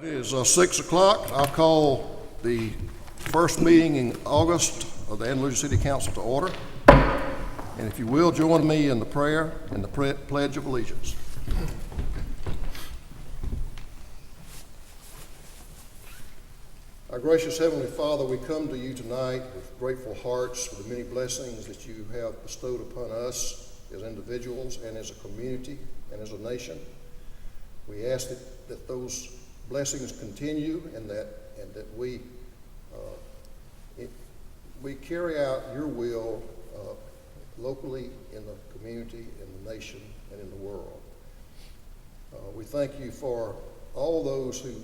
It is 6 o'clock. I'll call the first meeting in August of the Andalusia City Council to order. And if you will, join me in the prayer and the Pledge of Allegiance. Our gracious Heavenly Father, we come to you tonight with grateful hearts for the many blessings that you have bestowed upon us as individuals and as a community and as a nation. We ask that those blessings continue and that we carry out your will locally in the community, in the nation, and in the world. We thank you for all those who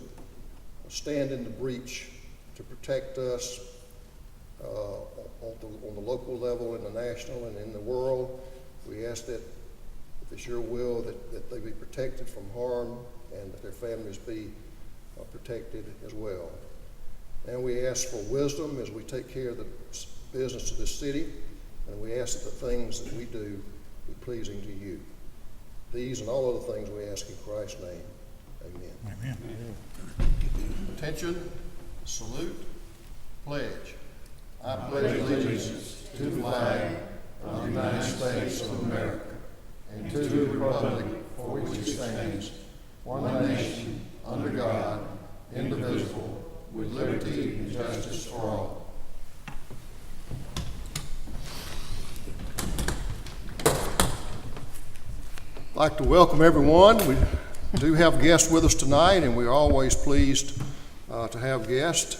stand in the breach to protect us on the local level, in the national, and in the world. We ask that if it's your will that they be protected from harm and that their families be protected as well. And we ask for wisdom as we take care of the business of this city, and we ask that the things that we do be pleasing to you. These and all other things we ask in Christ's name. Amen. Amen. Attention, salute, pledge. I pledge allegiance to the flag of the United States of America and to the republic for which it stands, one nation, under God, indivisible, with liberty and justice for all. I'd like to welcome everyone. We do have guests with us tonight, and we're always pleased to have guests.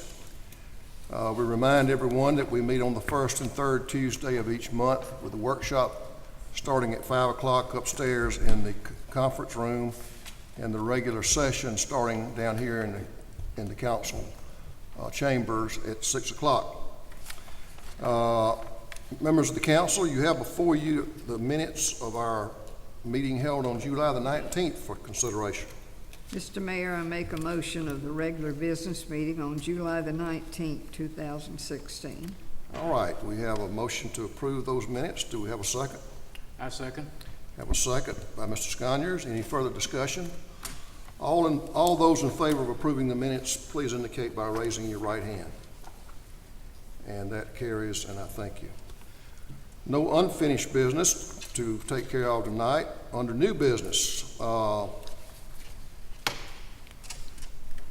We remind everyone that we meet on the first and third Tuesday of each month with a workshop starting at 5 o'clock upstairs in the conference room, and the regular session starting down here in the council chambers at 6 o'clock. Members of the council, you have before you the minutes of our meeting held on July the 19th for consideration. Mr. Mayor, I make a motion of the regular business meeting on July the 19th, 2016. All right, we have a motion to approve those minutes. Do we have a second? I second. Have a second by Mr. Sconiers. Any further discussion? All those in favor of approving the minutes, please indicate by raising your right hand. And that carries, and I thank you. No unfinished business to take care of tonight. Under new business, item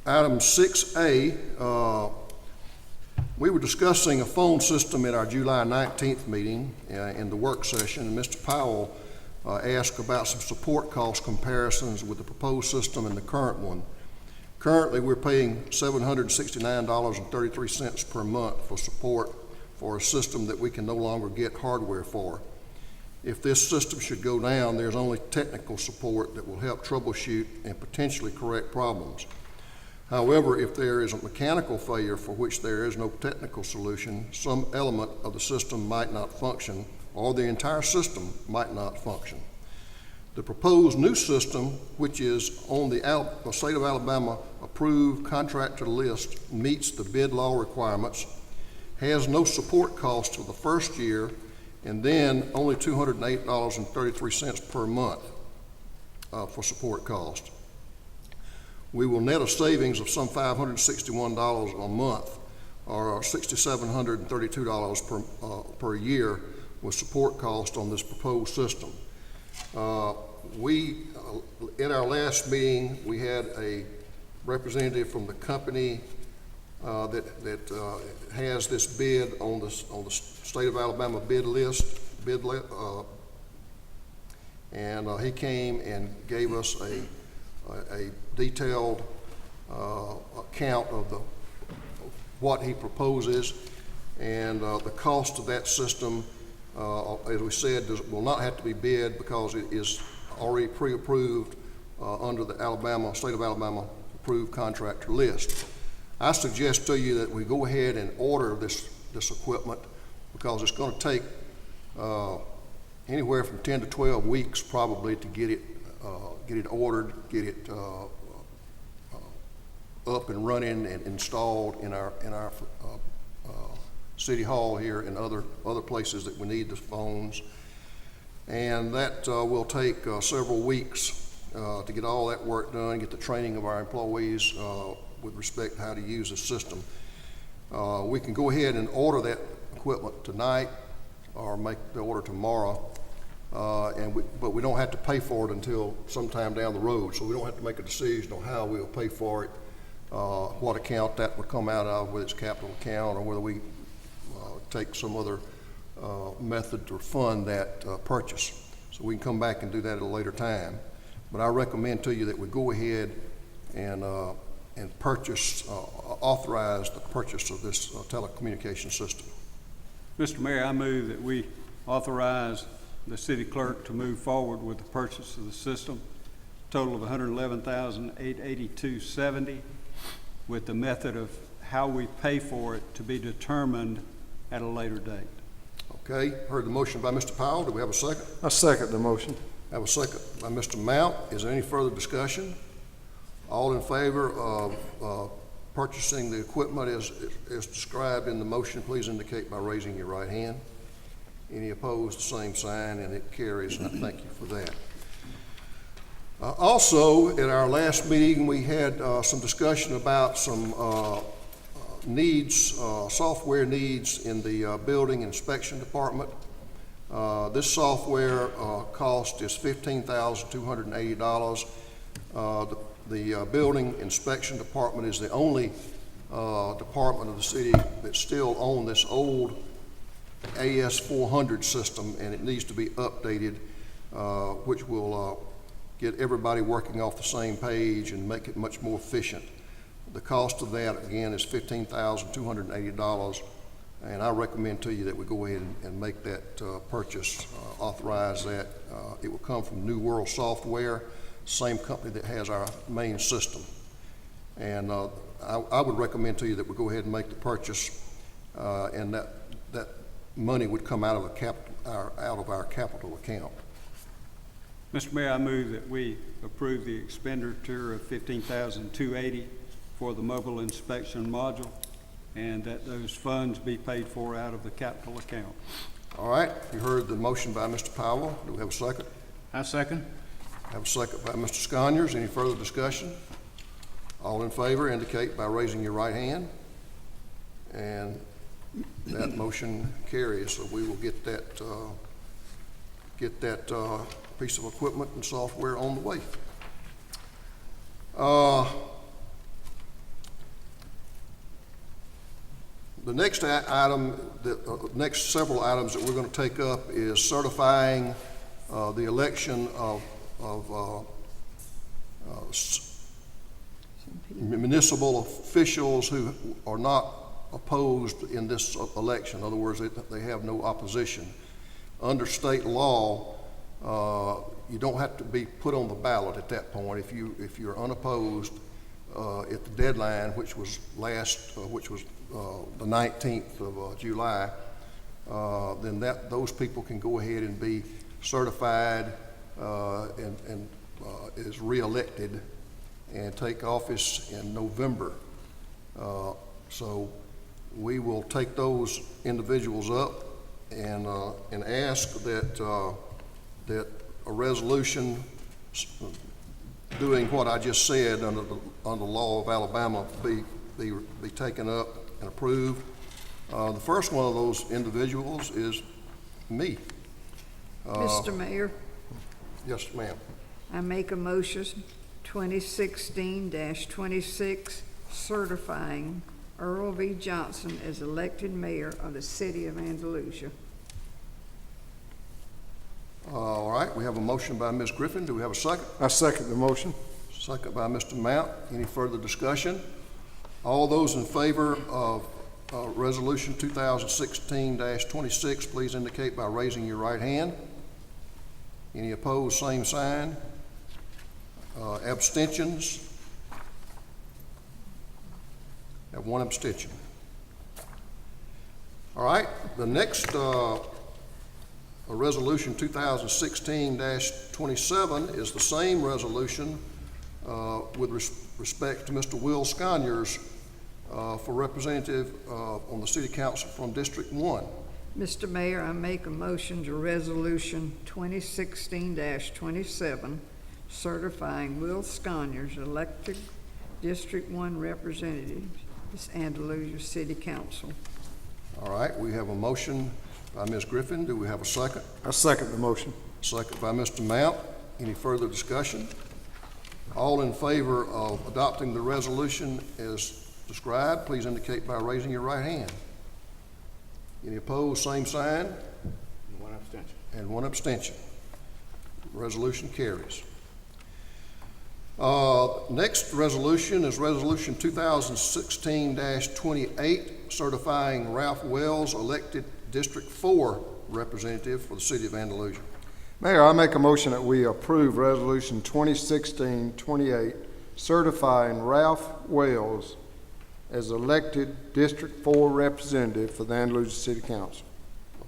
6A, we were discussing a phone system at our July 19th meeting in the work session, and Mr. Powell asked about some support cost comparisons with the proposed system and the current one. Currently, we're paying $769.33 per month for support for a system that we can no longer get hardware for. If this system should go down, there's only technical support that will help troubleshoot and potentially correct problems. However, if there is a mechanical failure for which there is no technical solution, some element of the system might not function, or the entire system might not function. The proposed new system, which is on the state of Alabama approved contractor list, meets the bid law requirements, has no support costs for the first year, and then only $208.33 per month for support cost. We will net a savings of some $561 a month, or $6,732 per year with support cost on this proposed system. In our last meeting, we had a representative from the company that has this bid on the state of Alabama bid list, and he came and gave us a detailed account of what he proposes, and the cost of that system, as we said, will not have to be bid because it is already pre-approved under the state of Alabama approved contractor list. I suggest to you that we go ahead and order this equipment because it's going to take anywhere from 10 to 12 weeks probably to get it ordered, get it up and running and installed in our City Hall here and other places that we need the phones. And that will take several weeks to get all that work done, get the training of our employees with respect to how to use the system. We can go ahead and order that equipment tonight or make the order tomorrow, but we don't have to pay for it until sometime down the road, so we don't have to make a decision on how we'll pay for it, what account that would come out of, whether it's capital account or whether we take some other method to fund that purchase. So we can come back and do that at a later time. But I recommend to you that we go ahead and purchase, authorize the purchase of this telecommunication system. Mr. Mayor, I move that we authorize the city clerk to move forward with the purchase of the system, total of $111,882.70, with the method of how we pay for it to be determined at a later date. Okay, heard the motion by Mr. Powell. Do we have a second? I second the motion. Have a second by Mr. Mount. Is there any further discussion? All in favor of purchasing the equipment as described in the motion, please indicate by raising your right hand. Any opposed, same sign, and it carries, and I thank you for that. Also, at our last meeting, we had some discussion about some needs, software needs in the building inspection department. This software cost is $15,280. The building inspection department is the only department of the city that still owns this old AS400 system, and it needs to be updated, which will get everybody working off the same page and make it much more efficient. The cost of that, again, is $15,280, and I recommend to you that we go ahead and make that purchase, authorize that. It will come from New World Software, same company that has our main system. And I would recommend to you that we go ahead and make the purchase, and that money would come out of our capital account. Mr. Mayor, I move that we approve the expenditure of $15,280 for the mobile inspection module, and that those funds be paid for out of the capital account. All right, you heard the motion by Mr. Powell. Do we have a second? I second. Have a second by Mr. Sconyers. Any further discussion? All in favor indicate by raising your right hand. And that motion carries, so we will get that piece of equipment and software on the way. The next item, next several items that we're going to take up is certifying the election of municipal officials who are not opposed in this election. In other words, they have no opposition. Under state law, you don't have to be put on the ballot at that point. If you're unopposed at the deadline, which was the 19th of July, then those people can go ahead and be certified and is reelected and take office in November. So we will take those individuals up and ask that a resolution doing what I just said under the law of Alabama be taken up and approved. The first one of those individuals is me. Mr. Mayor, Yes, ma'am. I make a motion 2016-26 certifying Earl V. Johnson as elected mayor of the city of Andalusia. All right, we have a motion by Ms. Griffin. Do we have a second? I second the motion. Second by Mr. Mount. Any further discussion? All those in favor of Resolution 2016-26, please indicate by raising your right hand. Any opposed, same sign. Abstentions? Have one abstention. All right, the next Resolution 2016-27 is the same resolution with respect to Mr. Will Sconyers for representative on the City Council from District 1. Mr. Mayor, I make a motion to Resolution 2016-27 certifying Will Sconyers elected District 1 representative to Andalusia City Council. All right, we have a motion by Ms. Griffin. Do we have a second? I second the motion. Second by Mr. Mount. Any further discussion? All in favor of adopting the resolution as described, please indicate by raising your right hand. Any opposed, same sign, One abstention. and one abstention. Resolution carries. Next resolution is Resolution 2016-28, certifying Ralph Wells elected District 4 representative for the City of Andalusia. Mayor, I make a motion that we approve Resolution 2016-28, certifying Ralph Wells as elected District 4 representative for the Andalusia City Council.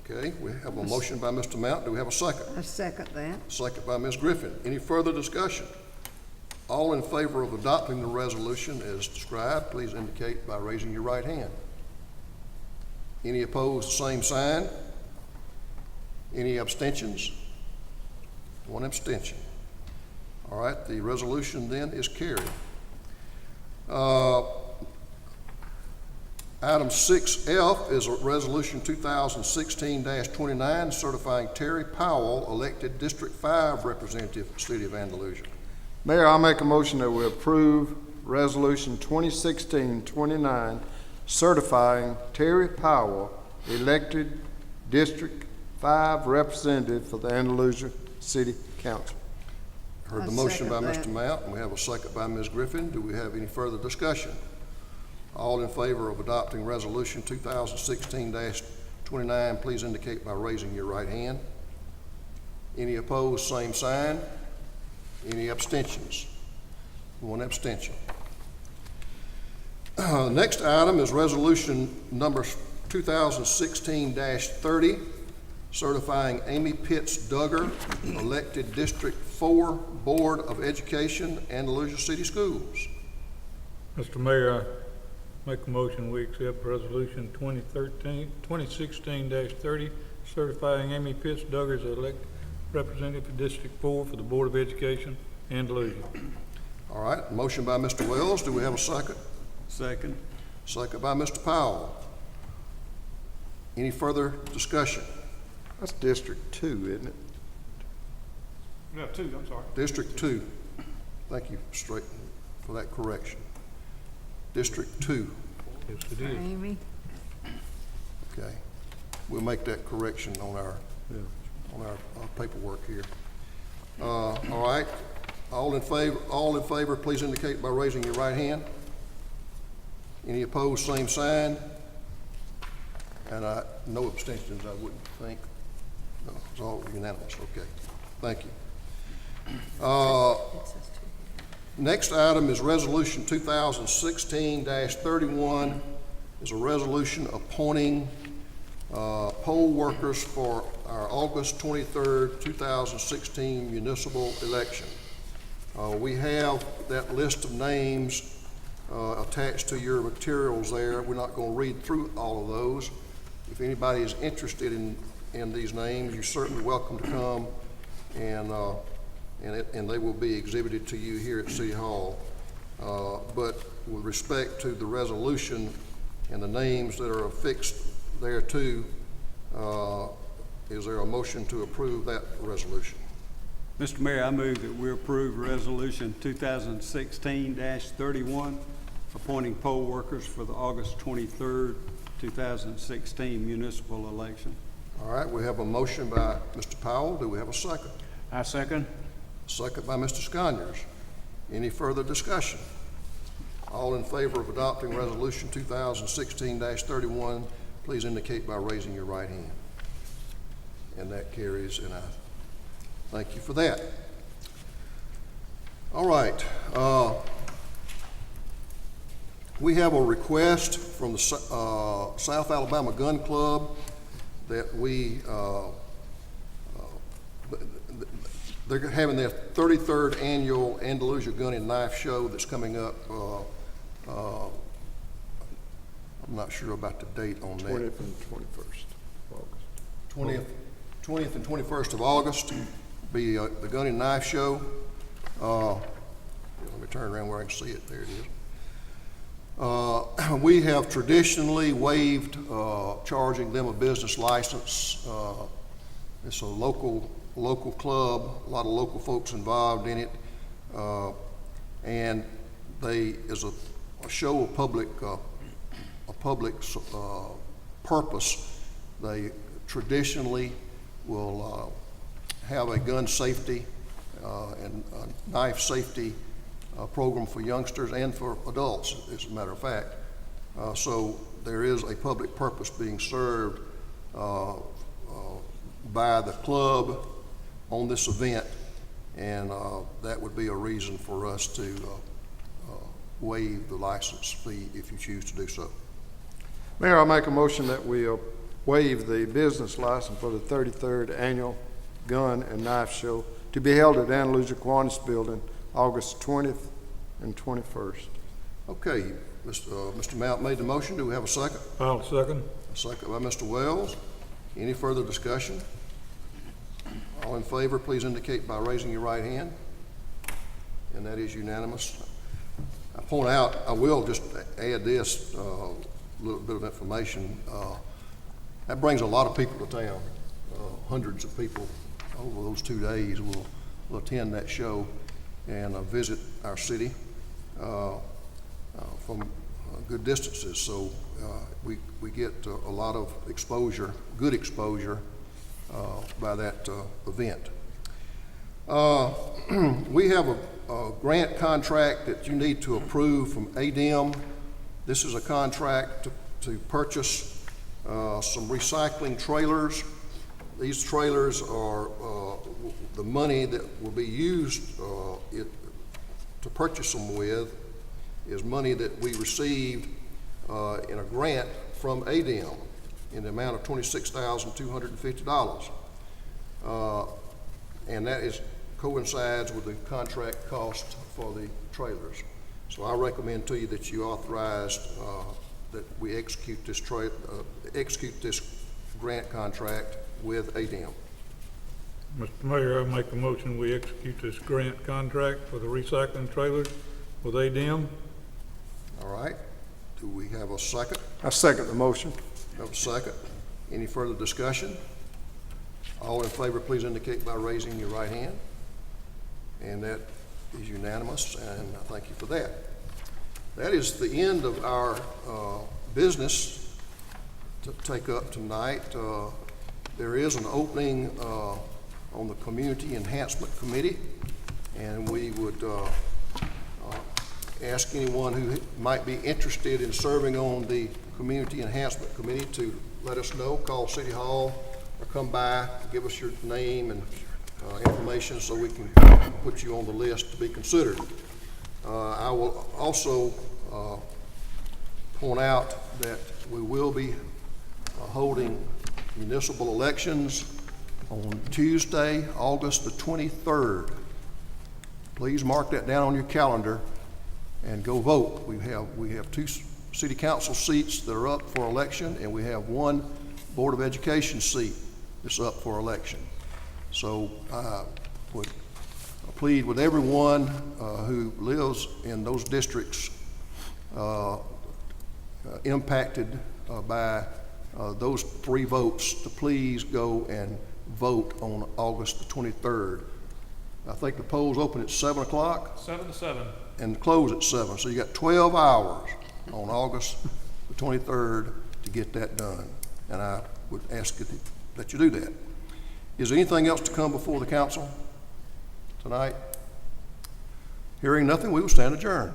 Okay, we have a motion by Mr. Mount. Do we have a second? I second that. Second by Ms. Griffin. Any further discussion? All in favor of adopting the resolution as described, please indicate by raising your right hand. Any opposed, same sign. Any abstentions? One abstention. All right, the resolution then is carried. Item 6F is a resolution 2016-29, certifying Terry Powell elected District 5 representative for the City of Andalusia. Mayor, I make a motion that we approve Resolution 2016-29, certifying Terry Powell elected District 5 representative for the Andalusia City Council. Heard the I motion by second that. Mr. Mount, and we have a second by Ms. Griffin. Do we have any further discussion? All in favor of adopting Resolution 2016-29, please indicate by raising your right hand. Any opposed, same sign. Any abstentions? One abstention. Next item is Resolution number 2016-30, certifying Amy Pitts Duggar, elected District 4 Board of Education, Andalusia City Schools. Mr. Mayor, I make a motion we accept Resolution 2016-30, certifying Amy Pitts Duggar as elected representative for District 4 for the Board of Education, Andalusia. All right, motion by Mr. Wells. Do we have a second? Second. Second by Mr. Powell. Any further discussion? That's District 2, isn't it? No, 2, I'm sorry. District 2. Thank you for that correction. District 2. Yes, it is. Amy? Okay. We'll make that correction on our paperwork here. All right. All in favor, please indicate by raising your right hand. Any opposed, same sign. And no abstentions, I wouldn't think. No, it's all unanimous. Okay. Thank you. Next item is Resolution 2016-31. Is a resolution appointing poll workers for our August 23rd, 2016 municipal election. We have that list of names attached to your materials there. We're not going to read through all of those. If anybody is interested in these names, you're certainly welcome to come, and they will be exhibited to you here at City Hall. But with respect to the resolution and the names that are affixed there too, is there a motion to approve that resolution? Mr. Mayor, I move that we approve Resolution 2016-31, appointing poll workers for the August 23rd, 2016 municipal election. All right, we have a motion by Mr. Powell. Do we have a second? I second. Second by Mr. Sconyers. Any further discussion? All in favor of adopting Resolution 2016-31, please indicate by raising your right hand. And that carries, and I thank you for that. All right. We have a request from the South Alabama Gun Club that they're having their 33rd annual Andalusia Gun and Knife Show that's coming up. I'm not sure about the date on that. 20th and 21st of August. 20th and 21st of August be the Gun and Knife Show. Let me turn around where I can see it. There it is. We have traditionally waived charging them a business license. It's a local club, a lot of local folks involved in it, and they, as a show of public purpose, they traditionally will have a gun safety and a knife safety program for youngsters and for adults, as a matter of fact. So there is a public purpose being served by the club on this event, and that would be a reason for us to waive the license fee if you choose to do so. Mayor, I make a motion that we waive the business license for the 33rd Annual Gun and Knife Show to be held at Andalusia Kiwanis Building, August 20th and 21st. Okay, Mr. Mount made the motion. Do we have a second? I'll second. A second by Mr. Wells. Any further discussion? All in favor, please indicate by raising your right hand. And that is unanimous. I point out, I will just add this little bit of information. That brings a lot of people to town. Hundreds of people over those 2 days will attend that show and visit our city from good distances. So we get a lot of exposure, good exposure by that event. We have a grant contract that you need to approve from ADM. This is a contract to purchase some recycling trailers. These trailers are the money that will be used to purchase them with is money that we received in a grant from ADM in the amount of $26,250. And that coincides with the contract cost for the trailers. So I recommend to you that you authorize that we execute this grant contract with ADM. Mr. Mayor, I make a motion we execute this grant contract for the recycling trailers with ADM. All right. Do we have a second? I second the motion. Have a second. Any further discussion? All in favor, please indicate by raising your right hand. And that is unanimous, and I thank you for that. That is the end of our business to take up tonight. There is an opening on the Community Enhancement Committee, and we would ask anyone who might be interested in serving on the Community Enhancement Committee to let us know, call City Hall, or come by, give us your name and information so we can put you on the list to be considered. I will also point out that we will be holding municipal elections on Tuesday, August the 23rd. Please mark that down on your calendar and go vote. We have 2 city council seats that are up for election, and we have 1 Board of Education seat that's up for election. So I would plead with everyone who lives in those districts impacted by those 3 votes to please go and vote on August the 23rd. I think the polls open at 7 o'clock. 7 to 7. And close at 7. So you got 12 hours on August the 23rd to get that done. And I would ask that you do that. Is there anything else to come before the council tonight? Hearing nothing, we will stand adjourned.